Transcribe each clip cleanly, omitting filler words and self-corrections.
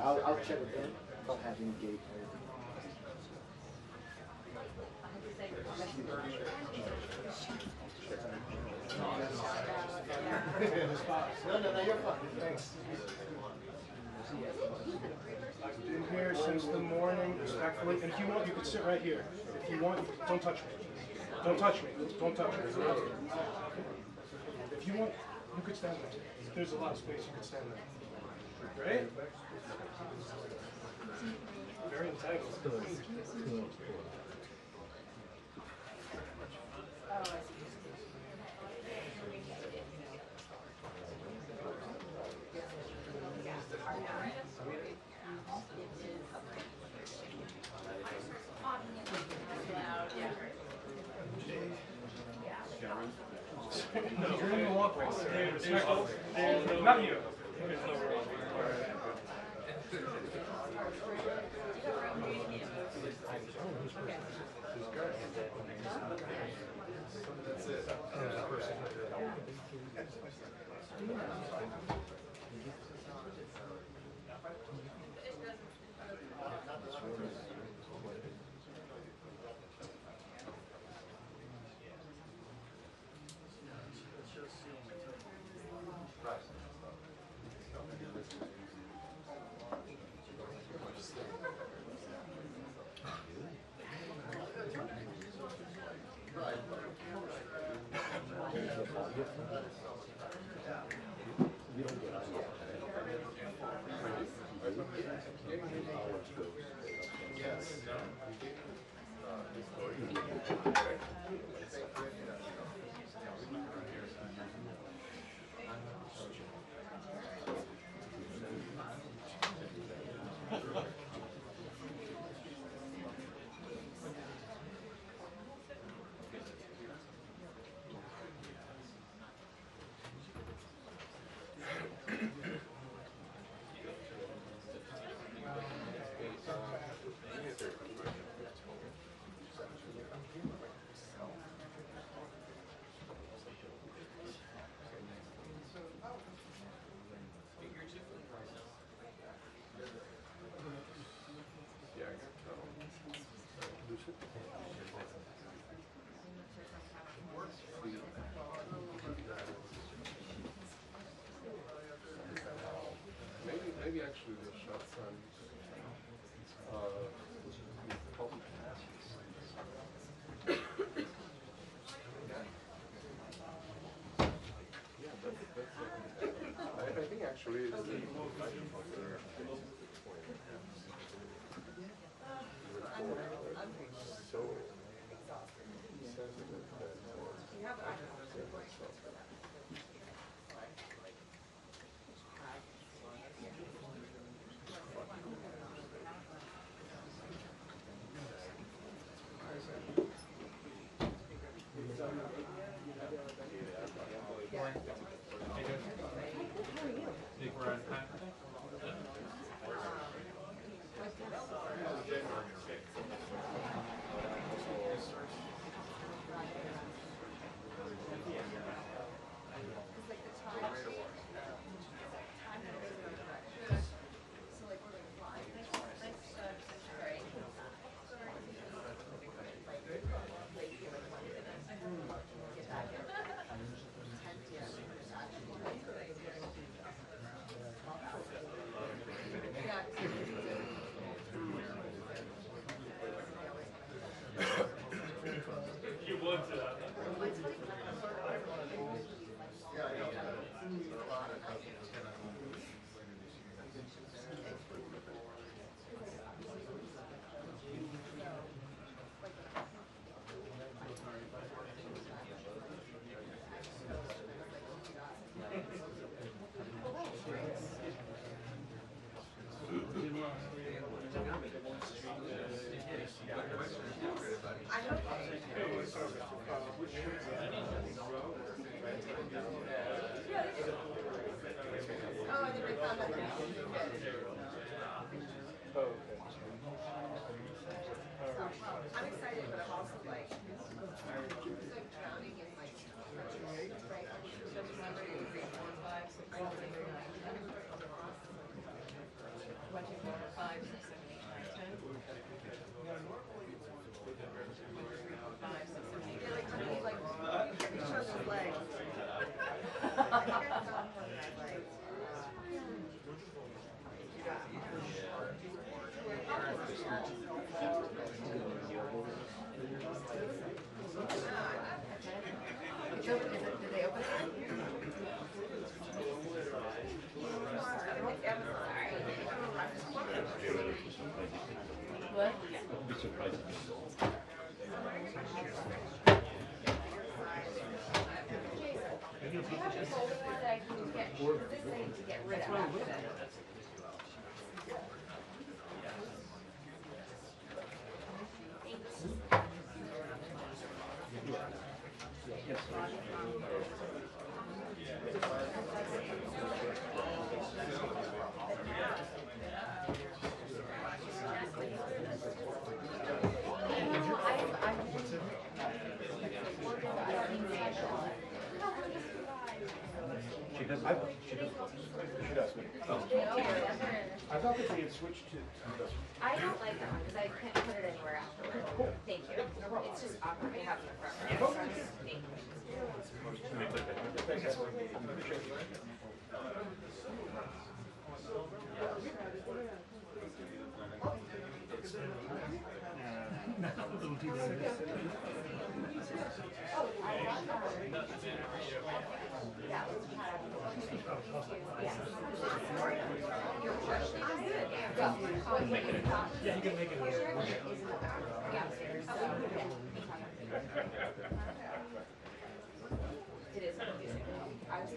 I'll check with them. I'll have him gate. No, you're fine. Thanks. I've been here since the morning, respectfully. And if you want, you can sit right here. If you want, don't touch me. Don't touch me. Don't touch me. If you want, you could stand there. There's a lot of space. You could stand there. Right? Very entangled. You're in the walkway. Not you. That's it. Maybe actually the shots on probably Paphos. Yeah, that's I think actually it's so sensitive that I'm excited, but I'm also like drowning in like surprising. She does. I thought that they had switched to. I don't like that one because I can't put it anywhere afterward. Thank you. It's just awkward to have it in the front. Thank Yeah, you can make it here. It is confusing. I was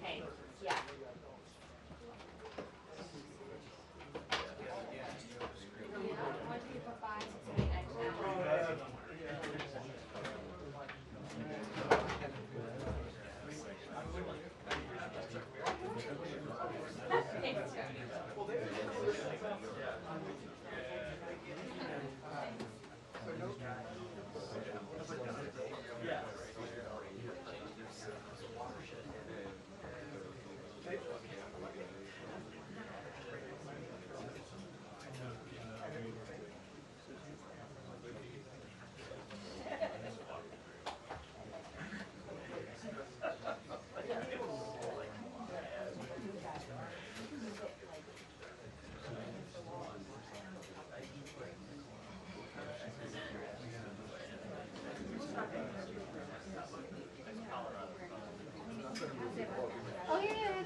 Hey, yeah. Oh yeah,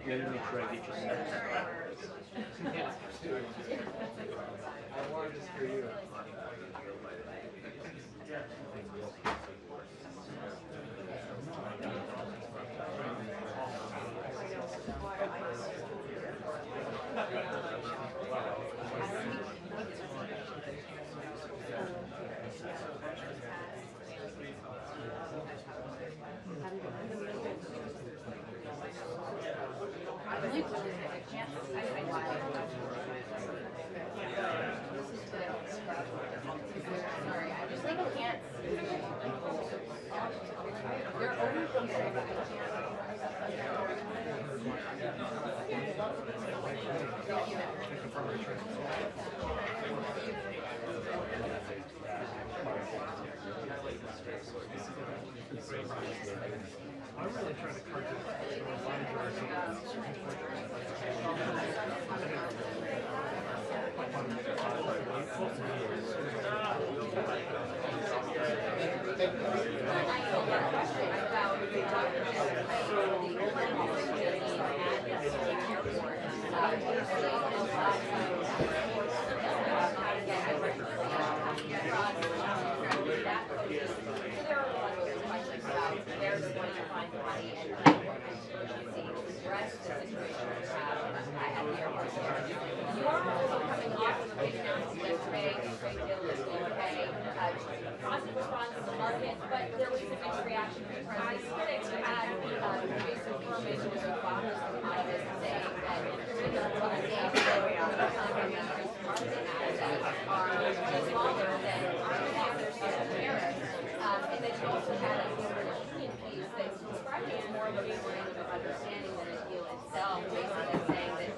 Let me make sure I get you set. I wanted this for you. Sorry, I just like can't. You're over from I'm really trying to cut there was a mixed reaction from Press critics who had basic information about Paphos and Limassol saying that some of the assets are just smaller than others in Paris. And then you also had a opinion piece that described it as more of a memorandum of understanding than a deal itself, basically saying that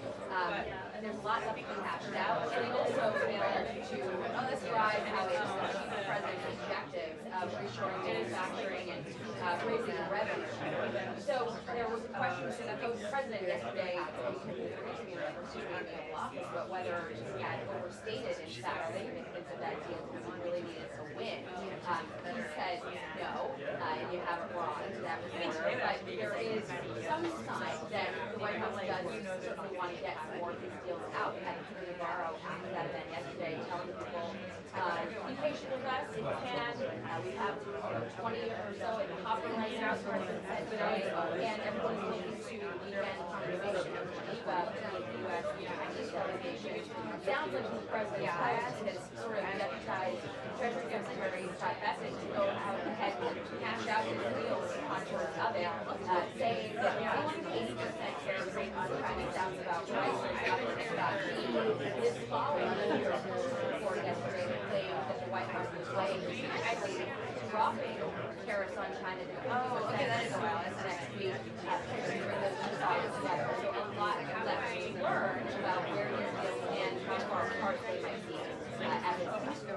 there's a lot that can be hashed out, and it also failed to describe how it achieved the president's objectives of reshoring manufacturing and raising revenue. So there was a question to the president yesterday, but whether he had overstated in fact significance of that deal because he really needed to win. He said no, and you have it wrong to that reporter, but there is some sign that the White House does certainly want to get more of these deals out. We had Attorney Barrow after that event yesterday telling people, be patient with us if you can. We have 20 or so in the hopper right now, as the president said today, and everyone's looking to weekend conversation in Geneva between the U.S. and the Chinese delegation. Sounds like the president has sort of deputized Treasury Secretary Karoline Leavitt to go out ahead and hash out this deal with the contours of it, saying that we want 80% tariff rate on Chinese sounds about right. This following the report yesterday that claimed that the White House was weighing actually dropping tariffs on China. Oh, okay, that is a while. That's the next week. So a lot left to learn about where these deals stand, how far apart they might be at this time.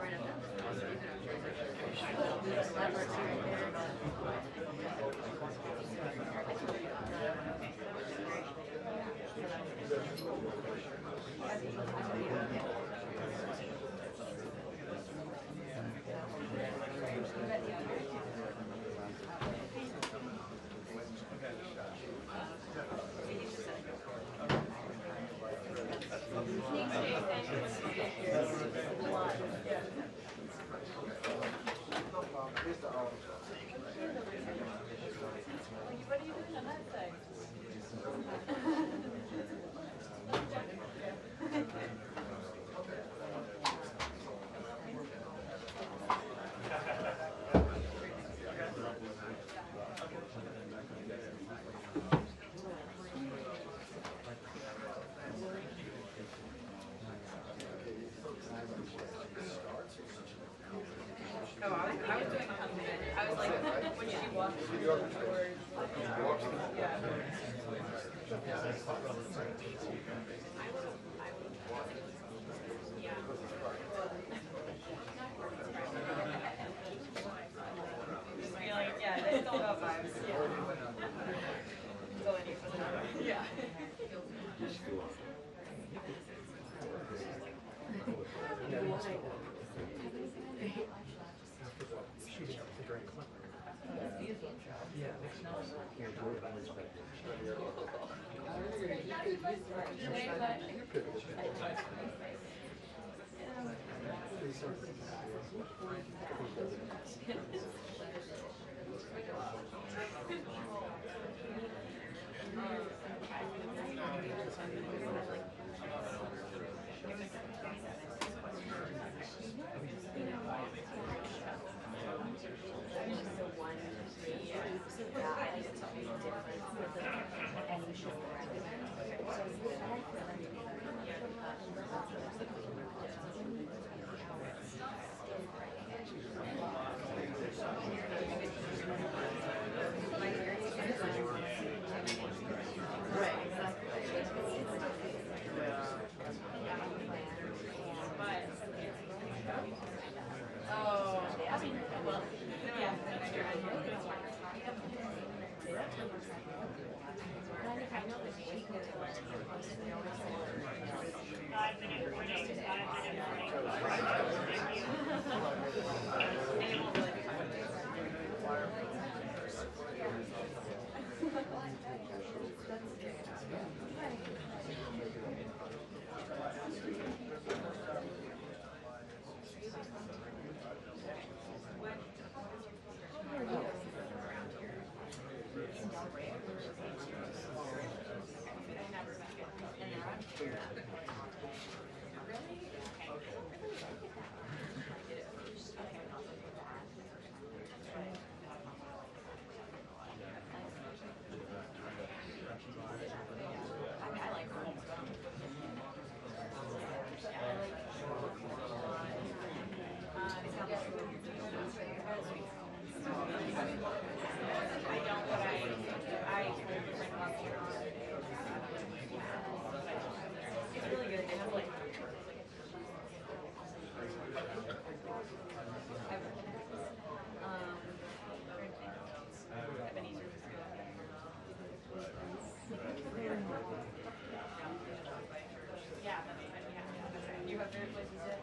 You have favorite places yet?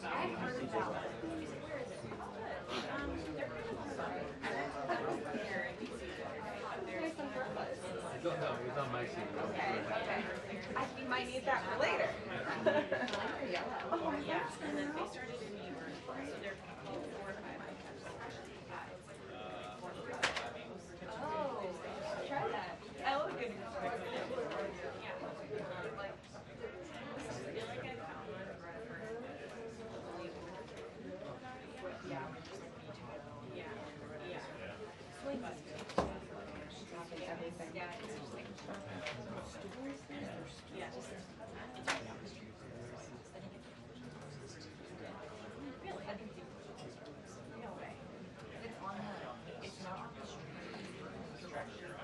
I've heard about it. Where is it? There's some purpose. I don't know, it was on my CD. Okay, okay. I think we might need that for later. Oh, Yeah, and then they started in New York, so they're called 4 or 5 items. Oh, try that. I love good. Yeah. Like, I feel like I found one right first. Yeah. Yeah. Yeah. Swing. Everything. Yeah, it's just like, yeah, just. Really? No way. It's on the, it's not on the Structure.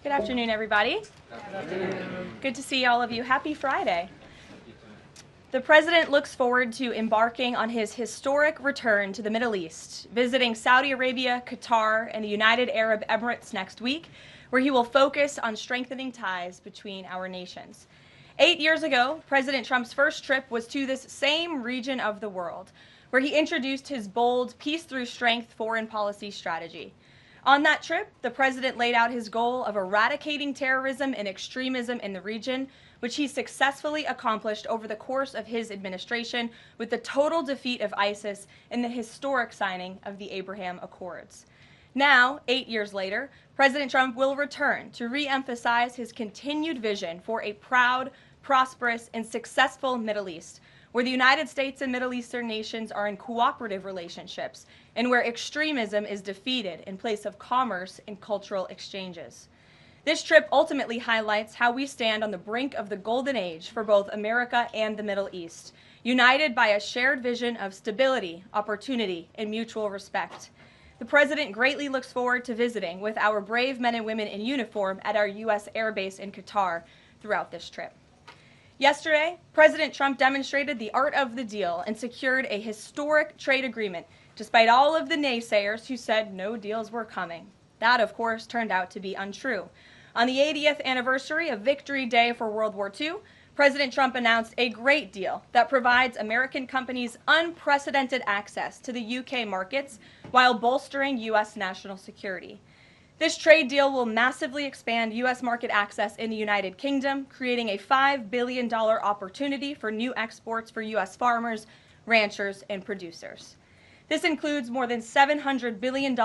Good afternoon, everybody. Good to see all of you. Happy Friday. The President looks forward to embarking on his historic return to the Middle East, visiting Saudi Arabia, Qatar, and the United Arab Emirates next week, where he will focus on strengthening ties between our nations. 8 years ago, President Trump's first trip was to this same region of the world, where he introduced his bold peace through strength foreign policy strategy. On that trip, the President laid out his goal of eradicating terrorism and extremism in the region, which he successfully accomplished over the course of his administration with the total defeat of ISIS and the historic signing of the Abraham Accords. Now, 8 years later, President Trump will return to re-emphasize his continued vision for a proud, prosperous, and successful Middle East, where the United States and Middle Eastern nations are in cooperative relationships, and where extremism is defeated in place of commerce and cultural exchanges. This trip ultimately highlights how we stand on the brink of the golden age for both America and the Middle East, united by a shared vision of stability, opportunity, and mutual respect. The President greatly looks forward to visiting with our brave men and women in uniform at our U.S. Air Base in Qatar throughout this trip. Yesterday, President Trump demonstrated the art of the deal and secured a historic trade agreement, despite all of the naysayers who said no deals were coming. That, of course, turned out to be untrue. On the 80th anniversary of Victory Day for World War II, President Trump announced a great deal that provides American companies unprecedented access to the UK markets while bolstering U.S. national security. This trade deal will massively expand U.S. market access in the United Kingdom, creating a $5 billion opportunity for new exports for U.S. farmers, ranchers, and producers. This includes more than $700 billion in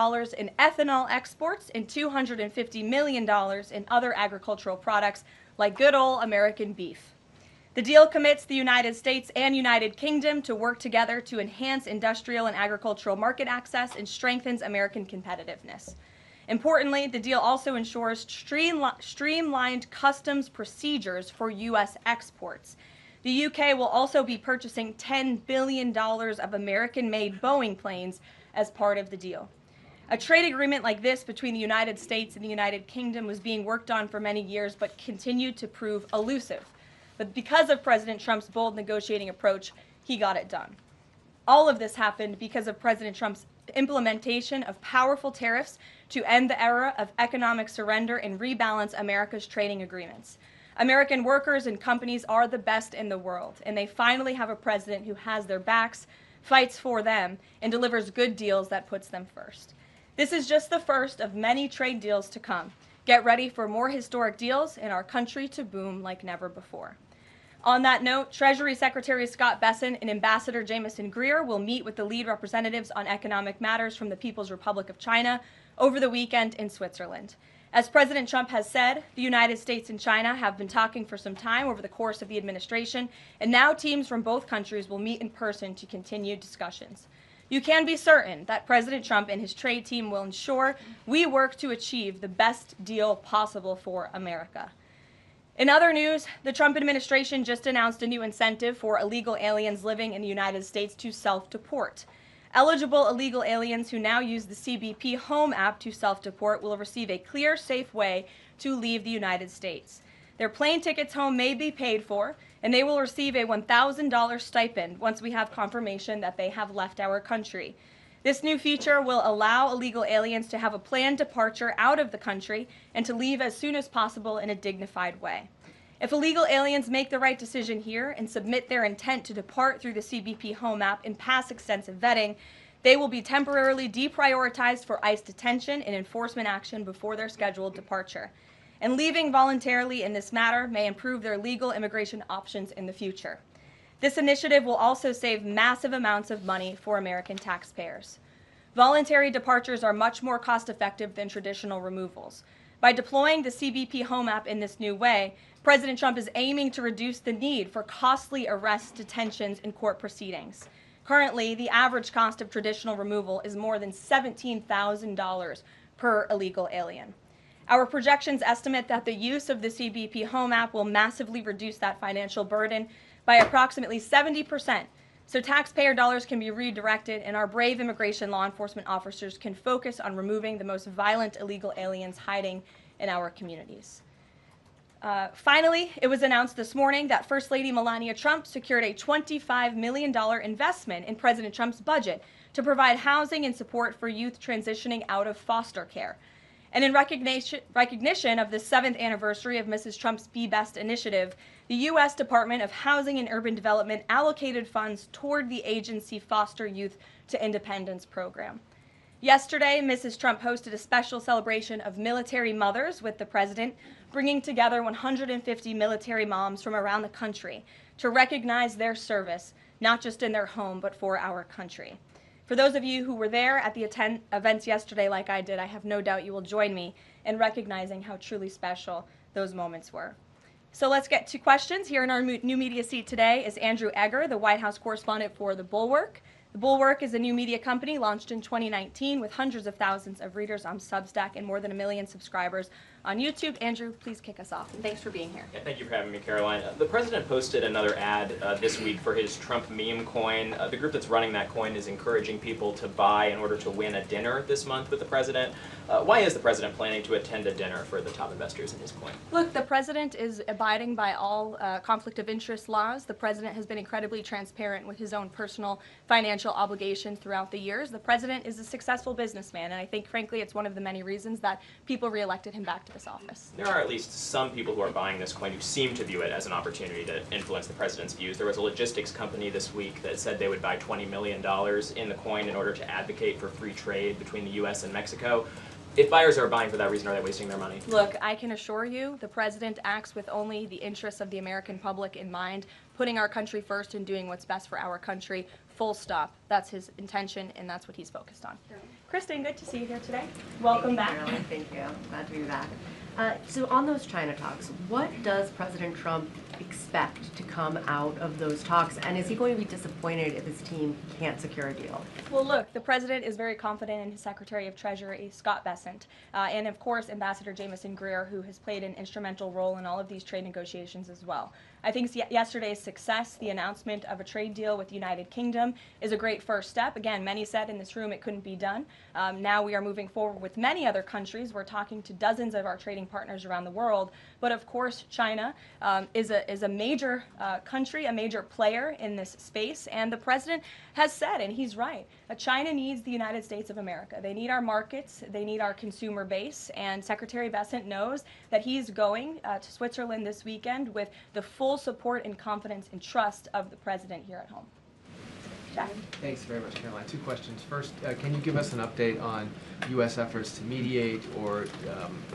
ethanol exports and $250 million in other agricultural products like good old American beef. The deal commits the United States and United Kingdom to work together to enhance industrial and agricultural market access and strengthens American competitiveness. Importantly, the deal also ensures streamlined customs procedures for U.S. exports. The UK will also be purchasing $10 billion of American-made Boeing planes as part of the deal. A trade agreement like this between the United States and the United Kingdom was being worked on for many years but continued to prove elusive. But because of President Trump's bold negotiating approach, he got it done. All of this happened because of President Trump's implementation of powerful tariffs to end the era of economic surrender and rebalance America's trading agreements. American workers and companies are the best in the world, and they finally have a president who has their backs, fights for them, and delivers good deals that puts them first. This is just the first of many trade deals to come. Get ready for more historic deals and our country to boom like never before. On that note, Treasury Secretary Scott Bessent and Ambassador Jamieson Greer will meet with the lead representatives on economic matters from the People's Republic of China over the weekend in Switzerland. As President Trump has said, the United States and China have been talking for some time over the course of the administration, and now teams from both countries will meet in person to continue discussions. You can be certain that President Trump and his trade team will ensure we work to achieve the best deal possible for America. In other news, the Trump administration just announced a new incentive for illegal aliens living in the United States to self-deport. Eligible illegal aliens who now use the CBP Home app to self-deport will receive a clear, safe way to leave the United States. Their plane tickets home may be paid for, and they will receive a $1,000 stipend once we have confirmation that they have left our country. This new feature will allow illegal aliens to have a planned departure out of the country and to leave as soon as possible in a dignified way. If illegal aliens make the right decision here and submit their intent to depart through the CBP Home app and pass extensive vetting, they will be temporarily deprioritized for ICE detention and enforcement action before their scheduled departure. And leaving voluntarily in this matter may improve their legal immigration options in the future. This initiative will also save massive amounts of money for American taxpayers. Voluntary departures are much more cost-effective than traditional removals. By deploying the CBP Home app in this new way, President Trump is aiming to reduce the need for costly arrests, detentions, and court proceedings. Currently, the average cost of traditional removal is more than $17,000 per illegal alien. Our projections estimate that the use of the CBP Home app will massively reduce that financial burden by approximately 70%, so taxpayer dollars can be redirected and our brave immigration law enforcement officers can focus on removing the most violent illegal aliens hiding in our communities. Finally, it was announced this morning that First Lady Melania Trump secured a $25 million investment in President Trump's budget to provide housing and support for youth transitioning out of foster care. And in recognition of the 7th anniversary of Mrs. Trump's Be Best initiative, the U.S. Department of Housing and Urban Development allocated funds toward the agency Foster Youth to Independence program. Yesterday, Mrs. Trump hosted a special celebration of military mothers with the president, bringing together 150 military moms from around the country to recognize their service, not just in their home, but for our country. For those of you who were there at the events yesterday like I did, I have no doubt you will join me in recognizing how truly special those moments were. So let's get to questions. Here in our new media seat today is Andrew Egger, the White House correspondent for The Bulwark. The Bulwark is a new media company launched in 2019 with hundreds of thousands of readers on Substack and more than 1 million subscribers on YouTube. Andrew, please kick us off. And thanks for being here. Yeah, thank you for having me, Caroline. The president posted another ad this week for his Trump meme coin. The group that's running that coin is encouraging people to buy in order to win a dinner this month with the president. Why is the president planning to attend a dinner for the top investors in his coin? Look, the president is abiding by all conflict of interest laws. The president has been incredibly transparent with his own personal financial obligations throughout the years. The president is a successful businessman, and I think, frankly, it's one of the many reasons that people reelected him back to this office. There are at least some people who are buying this coin who seem to view it as an opportunity to influence the president's views. There was a logistics company this week that said they would buy $20 million in the coin in order to advocate for free trade between the U.S. and Mexico. If buyers are buying for that reason, are they wasting their money? Look, I can assure you the president acts with only the interests of the American public in mind, putting our country first and doing what's best for our country, full stop. That's his intention, and that's what he's focused on. Kristen, good to see you here today. Welcome back. Caroline. Thank you. Glad to be back. So on those China talks, what does President Trump expect to come out of those talks, and is he going to be disappointed if his team can't secure a deal? Well, look, the president is very confident in his Secretary of Treasury, Scott Bessent, and of course Ambassador Jamieson Greer, who has played an instrumental role in all of these trade negotiations as well. I think yesterday's success, the announcement of a trade deal with the United Kingdom, is a great first step. Again, many said in this room it couldn't be done. Now we are moving forward with many other countries. We're talking to dozens of our trading partners around the world. But of course, China is a major country, a major player in this space. And the president has said, and he's right, China needs the United States of America. They need our markets. They need our consumer base. And Secretary Bessent knows that he's going to Switzerland this weekend with the full support and confidence and trust of the president here at home. Jack. Thanks very much, Caroline. 2 questions. First, can you give us an update on U.S. efforts to mediate or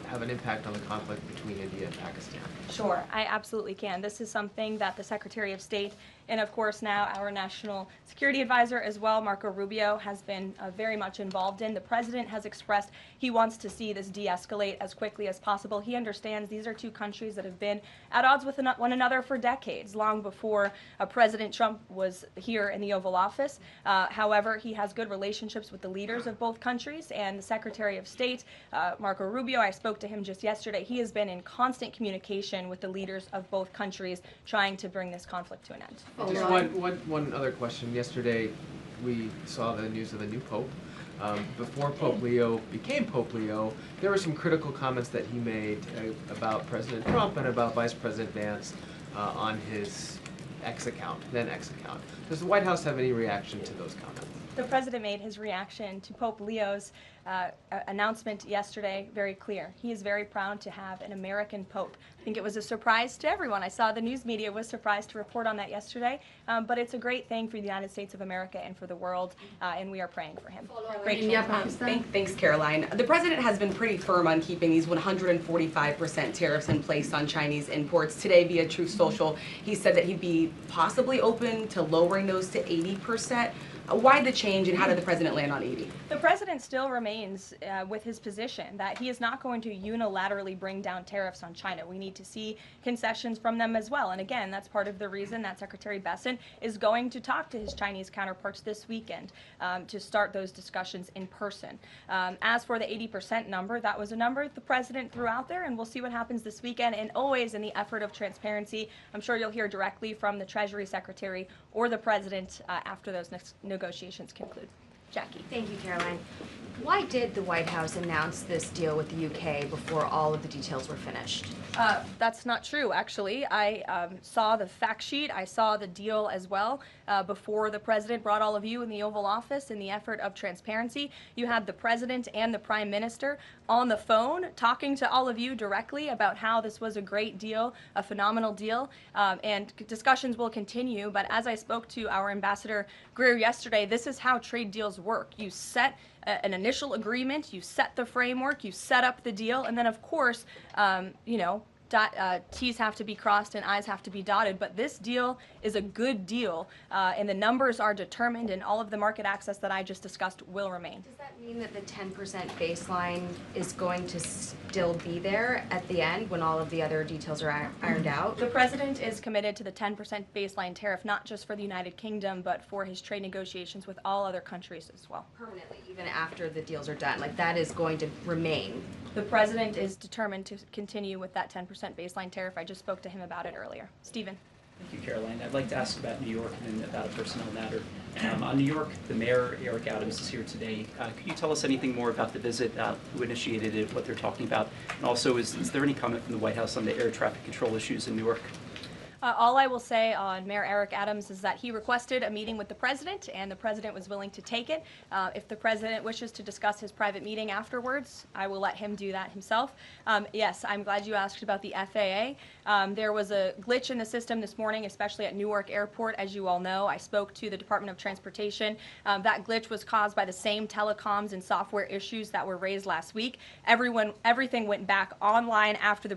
have an impact on the conflict between India and Pakistan? Sure, I absolutely can. This is something that the Secretary of State and, of course, now our National Security Advisor as well, Marco Rubio, has been very much involved in. The president has expressed he wants to see this de-escalate as quickly as possible. He understands these are 2 countries that have been at odds with one another for decades, long before President Trump was here in the Oval Office. However, he has good relationships with the leaders of both countries, and the Secretary of State, Marco Rubio, I spoke to him just yesterday. He has been in constant communication with the leaders of both countries trying to bring this conflict to an end. Just one other question. Yesterday, we saw the news of the new Pope. Before Pope Leo became Pope Leo, there were some critical comments that he made about President Trump and about Vice President Vance on his then X account. Does the White House have any reaction to those comments? The president made his reaction to Pope Leo's announcement yesterday very clear. He is very proud to have an American Pope. I think it was a surprise to everyone. I saw the news media was surprised to report on that yesterday, but it's a great thing for the United States of America and for the world, and we are praying for him. Thanks, Caroline. The president has been pretty firm on keeping these 145% tariffs in place on Chinese imports. Today, via Truth Social, he said that he'd be possibly open to lowering those to 80%. Why the change, and how did the president land on 80? The president still remains with his position that he is not going to unilaterally bring down tariffs on China. We need to see concessions from them as well. And again, that's part of the reason that Secretary Bessent is going to talk to his Chinese counterparts this weekend to start those discussions in person. As for the 80% number, that was a number the president threw out there, and we'll see what happens this weekend. And always in the effort of transparency, I'm sure you'll hear directly from the Treasury Secretary or the president after those negotiations conclude. Jackie. Thank you, Caroline. Why did the White House announce this deal with the UK before all of the details were finished? That's not true, actually. I saw the fact sheet. I saw the deal as well before the president brought all of you in the Oval Office in the effort of transparency. You had the president and the prime minister on the phone talking to all of you directly about how this was a great deal, a phenomenal deal, and discussions will continue. But as I spoke to our Ambassador Greer yesterday, this is how trade deals work. You set an initial agreement, you set the framework, you set up the deal, and then of course, you know, T's have to be crossed and I's have to be dotted, but this deal is a good deal, and the numbers are determined, and all of the market access that I just discussed will remain. Does that mean that the 10% baseline is going to still be there at the end when all of the other details are ironed out? The president is committed to the 10% baseline tariff, not just for the United Kingdom, but for his trade negotiations with all other countries as well. Permanently, even after the deals are done, like that is going to remain. The president is determined to continue with that 10% baseline tariff. I just spoke to him about it earlier. Stephen. Thank you, Caroline. I'd like to ask about New York and then about a personnel matter. On New York, the mayor, Eric Adams, is here today. Could you tell us anything more about the visit, who initiated it, what they're talking about? And also, is there any comment from the White House on the air traffic control issues in Newark? All I will say on Mayor Eric Adams is that he requested a meeting with the president, and the president was willing to take it. If the president wishes to discuss his private meeting afterwards, I will let him do that himself. Yes, I'm glad you asked about the FAA. There was a glitch in the system this morning, especially at Newark Airport. As you all know, I spoke to the Department of Transportation. That glitch was caused by the same telecoms and software issues that were raised last week. Everything went back online after the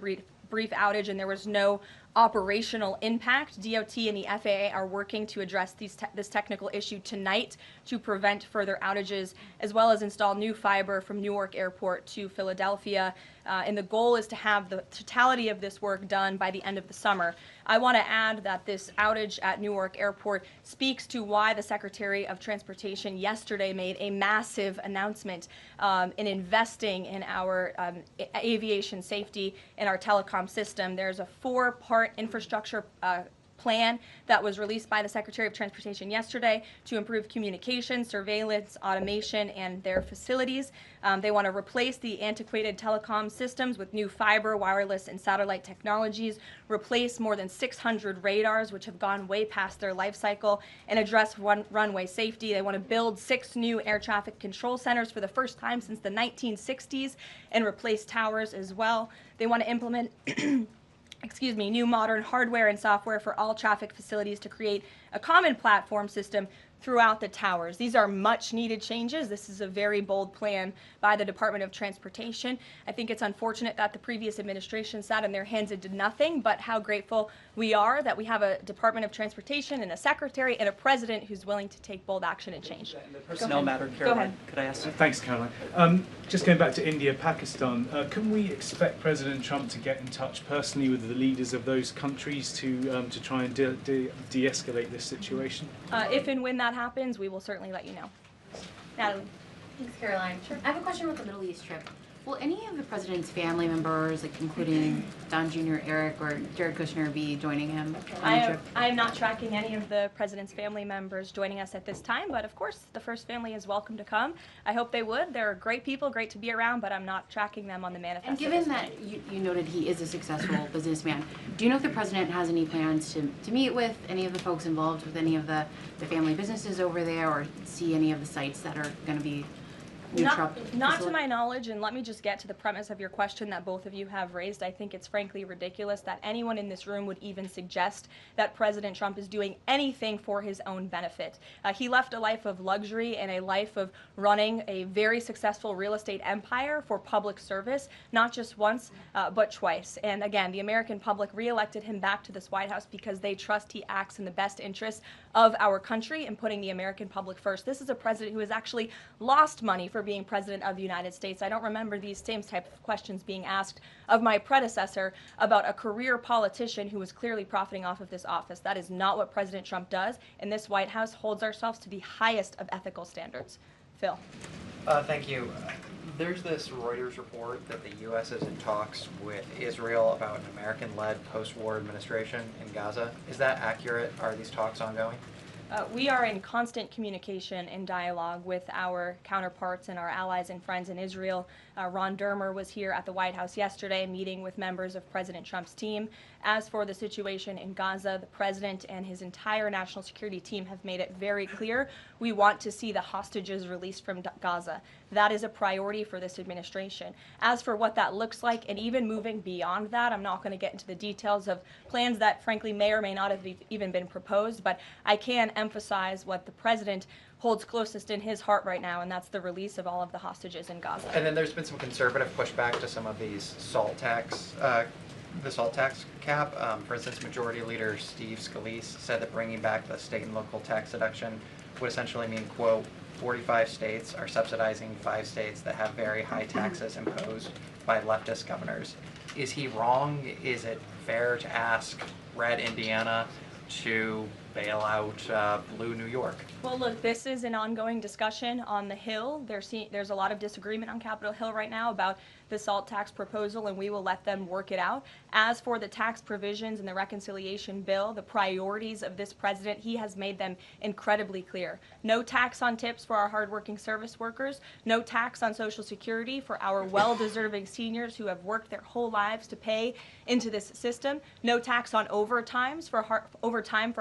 brief outage, and there was no operational impact. DOT and the FAA are working to address this technical issue tonight to prevent further outages, as well as install new fiber from Newark Airport to Philadelphia. And the goal is to have the totality of this work done by the end of the summer. I want to add that this outage at Newark Airport speaks to why the Secretary of Transportation yesterday made a massive announcement in investing in our aviation safety and our telecom system. There's a 4-part infrastructure plan that was released by the Secretary of Transportation yesterday to improve communication, surveillance, automation, and their facilities. They want to replace the antiquated telecom systems with new fiber, wireless, and satellite technologies, replace more than 600 radars, which have gone way past their life cycle, and address runway safety. They want to build 6 new air traffic control centers for the first time since the 1960s and replace towers as well. They want to implement new modern hardware and software for all traffic facilities to create a common platform system throughout the towers. These are much needed changes. This is a very bold plan by the Department of Transportation. I think it's unfortunate that the previous administration sat in their hands and did nothing, but how grateful we are that we have a Department of Transportation and a secretary and a president who's willing to take bold action and change. The personnel matter, Caroline, could I ask? Thanks, Caroline. Just going back to India, Pakistan, can we expect President Trump to get in touch personally with the leaders of those countries to try and de-escalate this situation? If and when that happens, we will certainly let you know. Natalie. Thanks, Caroline. Sure. I have a question about the Middle East trip. Will any of the president's family members, like including Don Jr., Eric, or Jared Kushner, be joining him on the trip? I am not tracking any of the president's family members joining us at this time, but of course the first family is welcome to come. I hope they would. They're great people, great to be around, but I'm not tracking them on the manifest. And given that you noted he is a successful businessman, do you know if the president has any plans to meet with any of the folks involved with any of the family businesses over there, or see any of the sites that are going to be Not to my knowledge, and let me just get to the premise of your question that both of you have raised. I think it's frankly ridiculous that anyone in this room would even suggest that President Trump is doing anything for his own benefit. He left a life of luxury and a life of running a very successful real estate empire for public service, not just once, but twice. And again, the American public reelected him back to this White House because they trust he acts in the best interest of our country and putting the American public first. This is a president who has actually lost money for being president of the United States. I don't remember these same type of questions being asked of my predecessor about a career politician who was clearly profiting off of this office. That is not what President Trump does, and this White House holds ourselves to the highest of ethical standards. Phil. Thank you. There's this Reuters report that the U.S. is in talks with Israel about an American-led post-war administration in Gaza. Is that accurate? Are these talks ongoing? We are in constant communication and dialogue with our counterparts and our allies and friends in Israel. Ron Dermer was here at the White House yesterday meeting with members of President Trump's team. As for the situation in Gaza, the president and his entire national security team have made it very clear we want to see the hostages released from Gaza. That is a priority for this administration. As for what that looks like, and even moving beyond that, I'm not going to get into the details of plans that frankly may or may not have even been proposed, but I can emphasize what the president holds closest in his heart right now, and that's the release of all of the hostages in Gaza. And then there's been some conservative pushback to some of these the salt tax cap. For instance, Majority Leader Steve Scalise said that bringing back the state and local tax deduction would essentially mean, quote, 45 states are subsidizing 5 states that have very high taxes imposed by leftist governors. Is he wrong? Is it fair to ask red Indiana to bail out blue New York? Well, look, this is an ongoing discussion on the Hill. There's a lot of disagreement on Capitol Hill right now about the SALT tax proposal, and we will let them work it out. As for the tax provisions in the reconciliation bill, the priorities of this president, he has made them incredibly clear. No tax on tips for our hardworking service workers, no tax on Social Security for our well-deserving seniors who have worked their whole lives to pay into this system, no tax on overtime for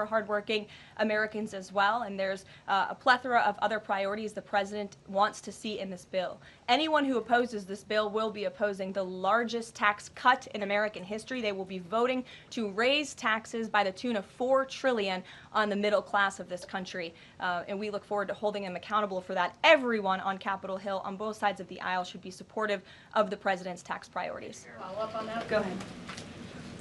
hardworking Americans as well, and there's a plethora of other priorities the president wants to see in this bill. Anyone who opposes this bill will be opposing the largest tax cut in American history. They will be voting to raise taxes by the tune of $4 trillion on the middle class of this country, and we look forward to holding them accountable for that. Everyone on Capitol Hill on both sides of the aisle should be supportive of the president's tax priorities. Follow up on that? Go ahead.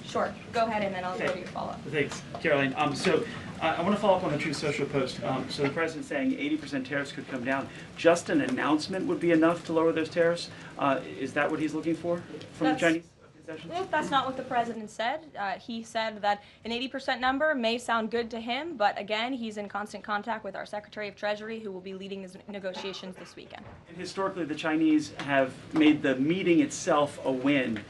Sure. Go ahead, and then I'll go to your follow-up. Thanks, Caroline. I want to follow up on the Truth Social post. So the president's saying 80% tariffs could come down. Just an announcement would be enough to lower those tariffs. Is that what he's looking for from the Chinese concessions? That's not what the president said. He said that an 80% number may sound good to him, but again, he's in constant contact with our Secretary of Treasury, who will be leading his negotiations this weekend. And historically, the Chinese have made the meeting itself a win.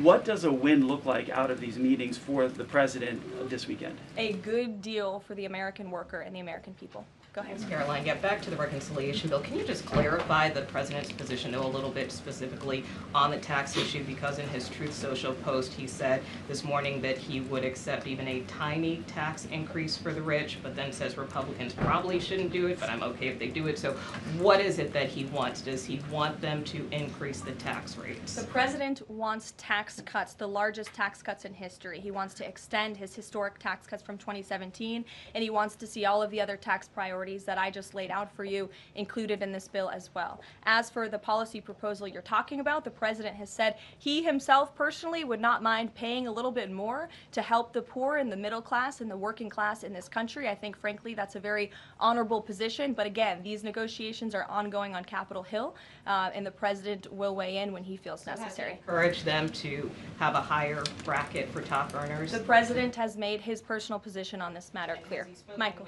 What does a win look like out of these meetings for the president this weekend? A good deal for the American worker and the American people. Go ahead. Thanks, Caroline. Yeah, back to the reconciliation bill. Can you just clarify the president's position, though, a little bit specifically on the tax issue? Because in his Truth Social post, he said this morning that he would accept even a tiny tax increase for the rich, but then says Republicans probably shouldn't do it, but I'm okay if they do it. So what is it that he wants? Does he want them to increase the tax rates? The president wants tax cuts, the largest tax cuts in history. He wants to extend his historic tax cuts from 2017, and he wants to see all of the other tax priorities that I just laid out for you included in this bill as well. As for the policy proposal you're talking about, the president has said he himself personally would not mind paying a little bit more to help the poor and the middle class and the working class in this country. I think, frankly, that's a very honorable position. But again, these negotiations are ongoing on Capitol Hill, and the president will weigh in when he feels necessary. Encourage them to have a higher bracket for top earners? The president has made his personal position on this matter clear. Michael.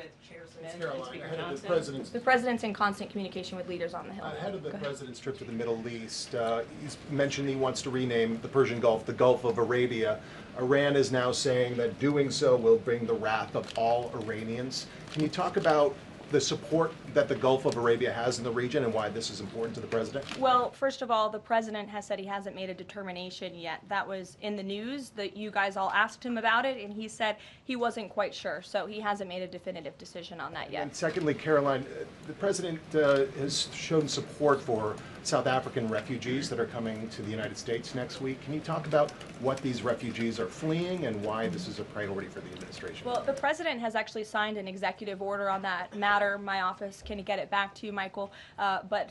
The president's in constant communication with leaders on the Hill. Ahead of the president's trip to the Middle East, he's mentioned he wants to rename the Persian Gulf the Gulf of Arabia. Iran is now saying that doing so will bring the wrath of all Iranians. Can you talk about the support that the Gulf of Arabia has in the region and why this is important to the president? Well, first of all, the president has said he hasn't made a determination yet. That was in the news that you guys all asked him about it, and he said he wasn't quite sure. So he hasn't made a definitive decision on that yet. And secondly, Caroline, the president has shown support for South African refugees that are coming to the United States next week. Can you talk about what these refugees are fleeing and why this is a priority for the administration? Well, the president has actually signed an executive order on that matter. My office can get it back to you, Michael. But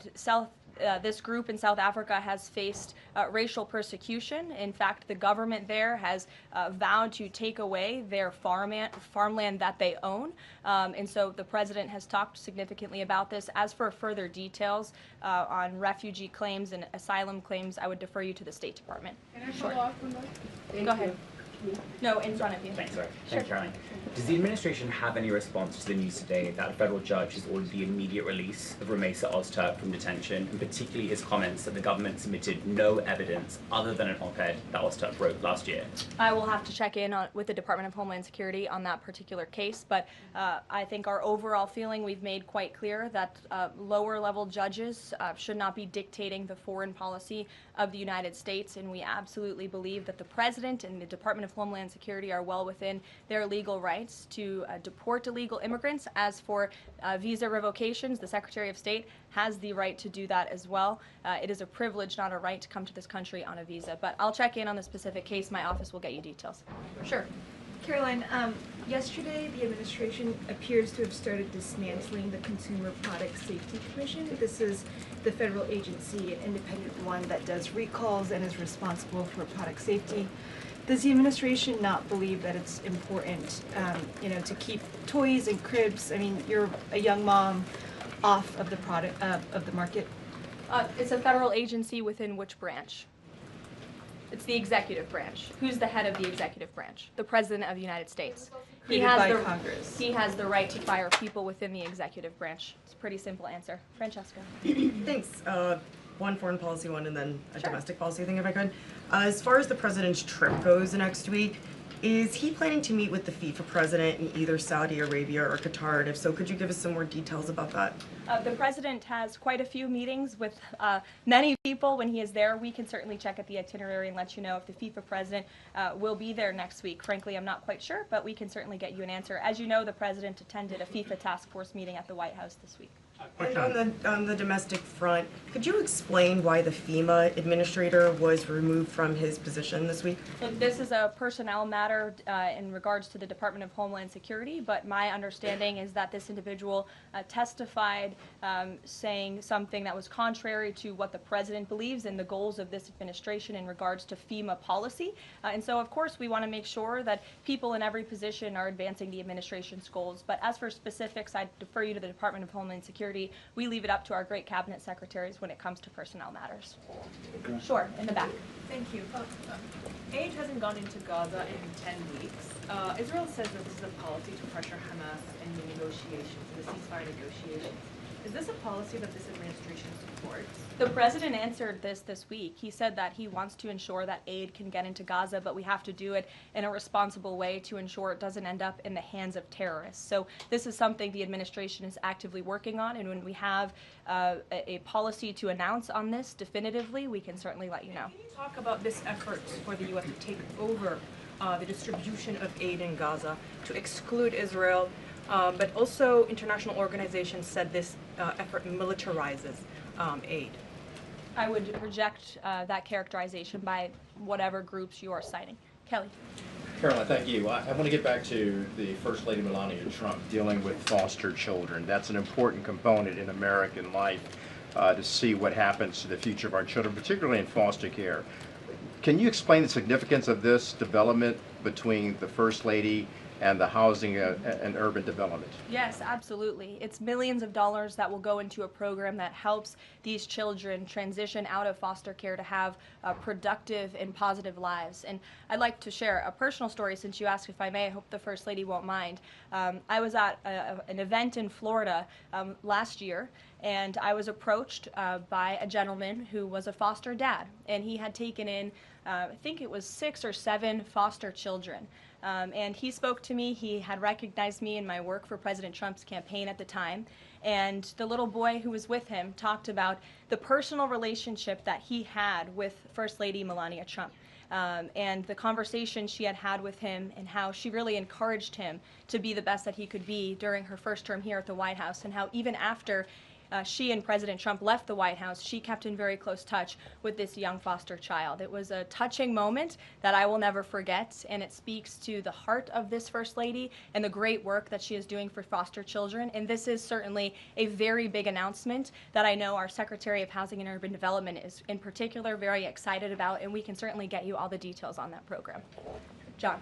this group in South Africa has faced racial persecution. In fact, the government there has vowed to take away their farmland that they own. And so the president has talked significantly about this. As for further details on refugee claims and asylum claims, I would defer you to the State Department. Can I follow up on that? Go ahead. No, in front of you. Thanks, sorry. Sure. Thank you, Caroline. Does the administration have any response to the news today that a federal judge has ordered the immediate release of Rumeysa Ozturk from detention, and particularly his comments that the government submitted no evidence other than an op-ed that Ozturk wrote last year? I will have to check in with the Department of Homeland Security on that particular case, but I think our overall feeling, we've made quite clear that lower level judges should not be dictating the foreign policy of the United States, and we absolutely believe that the President and the Department of Homeland Security are well within their legal rights to deport illegal immigrants. As for visa revocations, the Secretary of State has the right to do that as well. It is a privilege, not a right, to come to this country on a visa, but I'll check in on the specific case. My office will get you details. Sure. Caroline, yesterday the administration appears to have started dismantling the Consumer Product Safety Commission. This is the federal agency, an independent one that does recalls and is responsible for product safety. Does the administration not believe that it's important, to keep toys and cribs? I mean, you're a young mom, off of the product of the market. It's a federal agency within which branch? It's the executive branch. Who's the head of the executive branch? The President of the United States. Created by Congress. He has the right to fire people within the executive branch. It's a pretty simple answer. Francesca. Thanks. One foreign policy one and then a domestic policy thing if I could. As far as the president's trip goes next week, is he planning to meet with the FIFA president in either Saudi Arabia or Qatar? And if so, could you give us some more details about that? The president has quite a few meetings with many people when he is there. We can certainly check at the itinerary and let you know if the FIFA president will be there next week. Frankly, I'm not quite sure, but we can certainly get you an answer. As you know, the president attended a FIFA task force meeting at the White House this week. And on the domestic front, could you explain why the FEMA administrator was removed from his position this week? Look, this is a personnel matter in regards to the Department of Homeland Security, but my understanding is that this individual testified saying something that was contrary to what the president believes and the goals of this administration in regards to FEMA policy. And so, of course, we want to make sure that people in every position are advancing the administration's goals. But as for specifics, I defer you to the Department of Homeland Security. We leave it up to our great cabinet secretaries when it comes to personnel matters. Sure, in the back. Thank you. Aid hasn't gone into Gaza in 10 weeks. Israel says that this is a policy to pressure Hamas in the negotiations, the ceasefire negotiations. Is this a policy that this administration supports? The president answered this week. He said that he wants to ensure that aid can get into Gaza, but we have to do it in a responsible way to ensure it doesn't end up in the hands of terrorists. So this is something the administration is actively working on, and when we have a policy to announce on this definitively, we can certainly let you know. Can you talk about this effort for the U.S. to take over the distribution of aid in Gaza, to exclude Israel, but also international organizations said this effort militarizes aid? I would reject that characterization by whatever groups you are citing. Kelly. Caroline, thank you. I want to get back to the First Lady Melania Trump dealing with foster children. That's an important component in American life to see what happens to the future of our children, particularly in foster care. Can you explain the significance of this development between the First Lady and the housing and urban development? Yes, absolutely. It's millions of dollars that will go into a program that helps these children transition out of foster care to have productive and positive lives. And I'd like to share a personal story since you asked if I may. I hope the First Lady won't mind. I was at an event in Florida last year, and I was approached by a gentleman who was a foster dad, and he had taken in, I think it was 6 or 7 foster children. And he spoke to me. He had recognized me in my work for President Trump's campaign at the time. And the little boy who was with him talked about the personal relationship that he had with First Lady Melania Trump. And the conversation she had had with him and how she really encouraged him to be the best that he could be during her first term here at the White House, and how even after she and President Trump left the White House, she kept in very close touch with this young foster child. It was a touching moment that I will never forget, and it speaks to the heart of this First Lady and the great work that she is doing for foster children. And this is certainly a very big announcement that I know our Secretary of Housing and Urban Development is in particular very excited about, and we can certainly get you all the details on that program. John.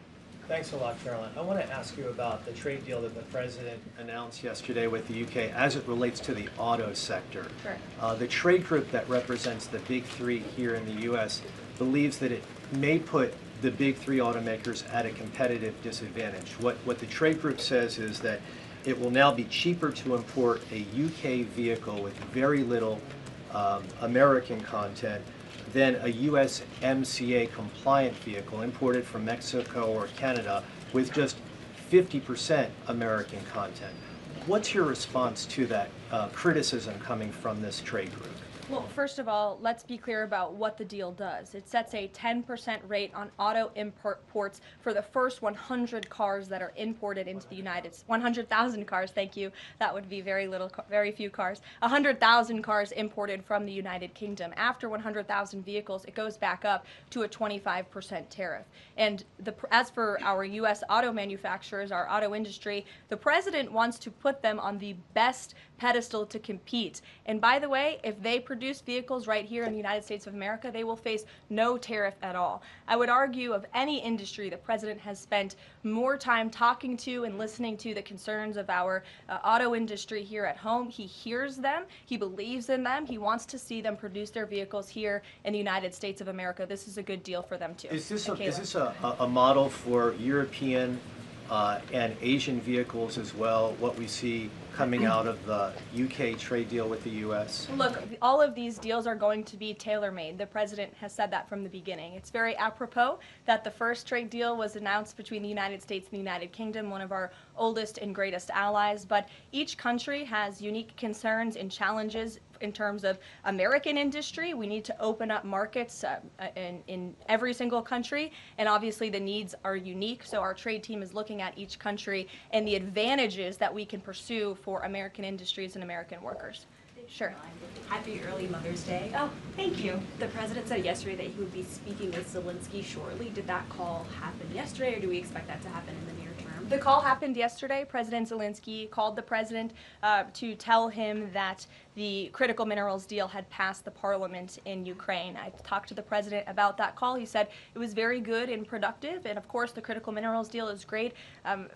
Thanks a lot, Caroline. I want to ask you about the trade deal that the President announced yesterday with the UK as it relates to the auto sector. Sure. The trade group that represents the big three here in the U.S. believes that it may put the big three automakers at a competitive disadvantage. What the trade group says is that it will now be cheaper to import a UK vehicle with very little American content than a USMCA compliant vehicle imported from Mexico or Canada with just 50% American content. What's your response to that criticism coming from this trade group? Well, first of all, let's be clear about what the deal does. It sets a 10% rate on auto imports for the first 100 cars that are imported into the United States. 100,000 cars, thank you. That would be very few cars. 100,000 cars imported from the United Kingdom. After 100,000 vehicles, it goes back up to a 25% tariff. And as for our U.S. auto manufacturers, our auto industry, the President wants to put them on the best pedestal to compete. And by the way, if they produce vehicles right here in the United States of America, they will face no tariff at all. I would argue of any industry, the President has spent more time talking to and listening to the concerns of our auto industry here at home. He hears them, he believes in them, he wants to see them produce their vehicles here in the United States of America. This is a good deal for them too. Is this a model for European and Asian vehicles as well, what we see coming out of the UK trade deal with the US? Look, all of these deals are going to be tailor-made. The President has said that from the beginning. It's very apropos that the first trade deal was announced between the United States and the United Kingdom, one of our oldest and greatest allies, but each country has unique concerns and challenges in terms of American industry. We need to open up markets in every single country, and obviously the needs are unique, so our trade team is looking at each country and the advantages that we can pursue for American industries and American workers. Sure. Happy early Mother's Day. Oh, thank you. The President said yesterday that he would be speaking with Zelensky shortly. Did that call happen yesterday, or do we expect that to happen in the near term? The call happened yesterday. President Zelensky called the President to tell him that the critical minerals deal had passed the parliament in Ukraine. I talked to the President about that call. He said it was very good and productive, and of course the critical minerals deal is great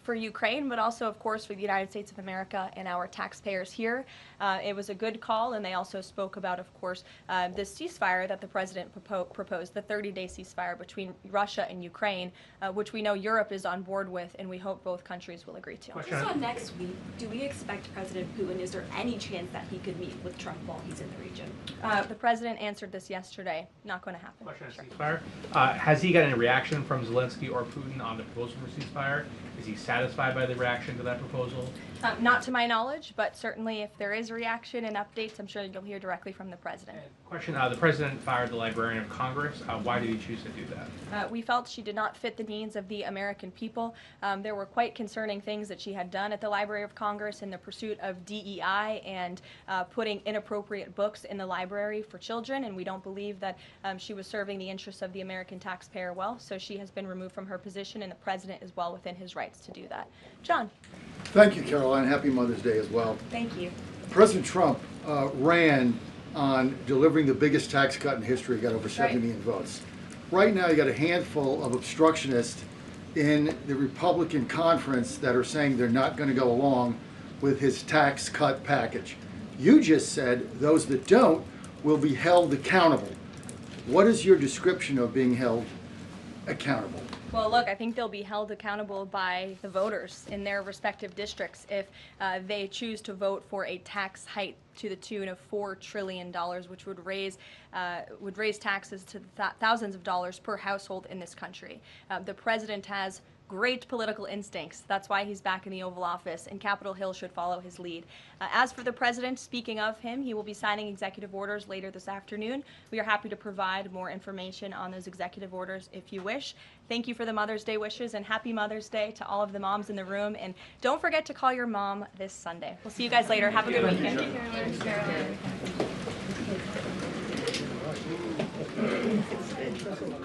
for Ukraine, but also of course for the United States of America and our taxpayers here. It was a good call, and they also spoke about, of course, this ceasefire that the President proposed, the 30-day ceasefire between Russia and Ukraine, which we know Europe is on board with, and we hope both countries will agree to. So next week, do we expect President Putin, is there any chance that he could meet with Trump while he's in the region? The President answered this yesterday. Not going to happen. Question on ceasefire. Has he got any reaction from Zelensky or Putin on the proposal for ceasefire? Is he satisfied by the reaction to that proposal? Not to my knowledge, but certainly if there is a reaction and updates, I'm sure you'll hear directly from the President. Question, the President fired the Librarian of Congress. Why did he choose to do that? We felt she did not fit the needs of the American people. There were quite concerning things that she had done at the Library of Congress in the pursuit of DEI and putting inappropriate books in the library for children, and we don't believe that she was serving the interests of the American taxpayer well, so she has been removed from her position, and the President is well within his rights to do that. John. Thank you, Caroline. Happy Mother's Day as well. Thank you. President Trump ran on delivering the biggest tax cut in history, got over 70 million votes. Right now, you got a handful of obstructionists in the Republican conference that are saying they're not going to go along with his tax cut package. You just said those that don't will be held accountable. What is your description of being held accountable? Well, look, I think they'll be held accountable by the voters in their respective districts if they choose to vote for a tax hike to the tune of $4 trillion, which would raise taxes to thousands of dollars per household in this country. The President has great political instincts. That's why he's back in the Oval Office, and Capitol Hill should follow his lead. As for the President, speaking of him, he will be signing executive orders later this afternoon. We are happy to provide more information on those executive orders if you wish. Thank you for the Mother's Day wishes, and happy Mother's Day to all of the moms in the room. And don't forget to call your mom this Sunday. We'll see you guys later. Have a good weekend. Thank you, Caroline.